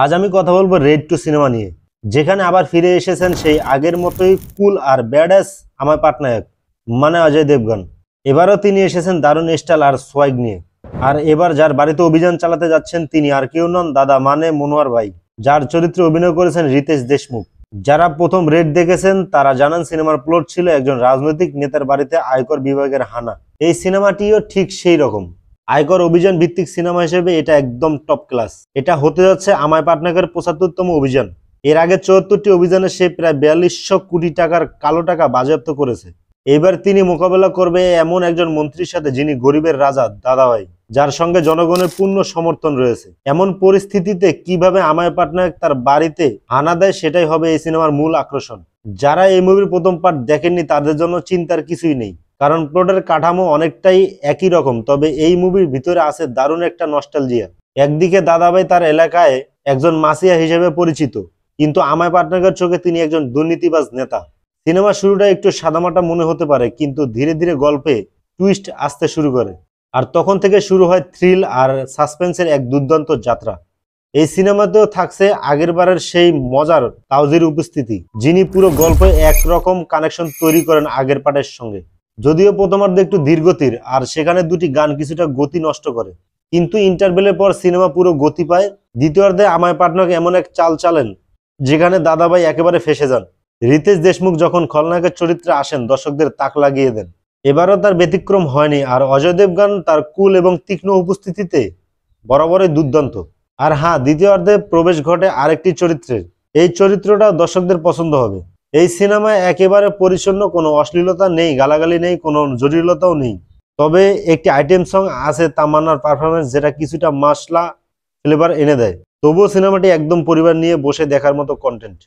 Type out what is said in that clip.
আজ আমি কথা বলবো রেড 2 সিনেমা নিয়ে, যেখানে আবার ফিরে এসেছেন সেই আগের মতোই কুল আর ব্যাডাস আমার পাটনায়ক মানে অজয় দেবগন। এবারও তিনি এসেছেন দারুণ স্টাইল আর সোয়াগ নিয়ে। আর এবার যার বাড়িতে অভিযান চালাতে যাচ্ছেন তিনি আর কেউ নন, দাদা মানে মনোয়ার ভাই, যার চরিত্রে অভিনয় করেছেন রিতেশ দেশমুখ। যারা প্রথম রেড দেখেছেন তারা জানান সিনেমার প্লট ছিল একজন রাজনৈতিক নেতার বাড়িতে আয়কর বিভাগের হানা। এই সিনেমাটিও ঠিক সেই রকম আয়কর অভিযান ভিত্তিক সিনেমা হিসেবে এটা একদম টপ ক্লাস। এটা হতে যাচ্ছে আমায় পাটনায়কের 75তম অভিযান। এর আগে 74টি অভিযানে সে প্রায় 4200 কোটি টাকার কালো টাকা বাজেয়াপ্ত করেছে। এবার তিনি মোকাবেলা করবে এমন একজন মন্ত্রীর সাথে যিনি গরিবের রাজা দাদাভাই, যার সঙ্গে জনগণের পূর্ণ সমর্থন রয়েছে। এমন পরিস্থিতিতে কিভাবে আমায় পাটনায়ক তার বাড়িতে হানা দেয় সেটাই হবে এই সিনেমার মূল আকর্ষণ। যারা এই মুভির প্রথম পার্ট দেখেননি তাদের জন্য চিন্তার কিছুই নেই, কারণ প্লটের কাঠামো অনেকটাই একই রকম। তবে এই মুভির ভিতরে আছে দারুণ একটা নস্টালজিয়া। একদিকে দাদাভাই তার এলাকায় একজন মাসিয়া হিসেবে পরিচিত, কিন্তু আমায় পাটনায়কের চোখে তিনি একজন দুর্নীতিবাজ নেতা। সিনেমার শুরুটা একটু সাদামাটা মনে হতে পারে, কিন্তু ধীরে ধীরে গল্পে টুইস্ট আসতে শুরু করে, আর তখন থেকে শুরু হয় থ্রিল আর সাসপেন্সের এক দুর্দান্ত যাত্রা। এই সিনেমাতেও থাকছে আগেরবারের সেই মজার তাওজির উপস্থিতি, যিনি পুরো গল্পে একরকম কানেকশন তৈরি করেন আগের পার্টের সঙ্গে। যদিও প্রথমার্ধে একটু ধীরগতির আর সেখানে দুটি গান কিছুটা গতি নষ্ট করে, কিন্তু ইন্টারভেলের পর সিনেমা পুরো গতি পায়। দ্বিতীয়ার্ধে আমায় পাটনায়ক এমন এক চাল চালেন যেখানে দাদাভাই একেবারে ফেসে যান। রিতেশ দেশমুখ যখন খলনায়কের চরিত্রে আসেন দর্শকদের তাক লাগিয়ে দেন। এবারও তার ব্যতিক্রম হয়নি, আর অজয় দেবগন তার কুল এবং তীক্ষ্ণ উপস্থিতিতে বরাবরই দুর্দান্ত। আর হ্যাঁ, দ্বিতীয়ার্ধে প্রবেশ ঘটে আরেকটি চরিত্রের। এই চরিত্রটা দর্শকদের পছন্দ হবে। এই সিনেমায় একেবারে পরিচ্ছন্ন, কোনো অশ্লীলতা নেই, গালাগালি নেই, কোনো জটিলতাও নেই। তবে একটি আইটেম সং আছে তামান্নার পারফরমেন্স, যেটা কিছুটা মাসলা ফ্লেভার এনে দেয়। তবুও সিনেমাটি একদম পরিবার নিয়ে বসে দেখার মতো কন্টেন্ট।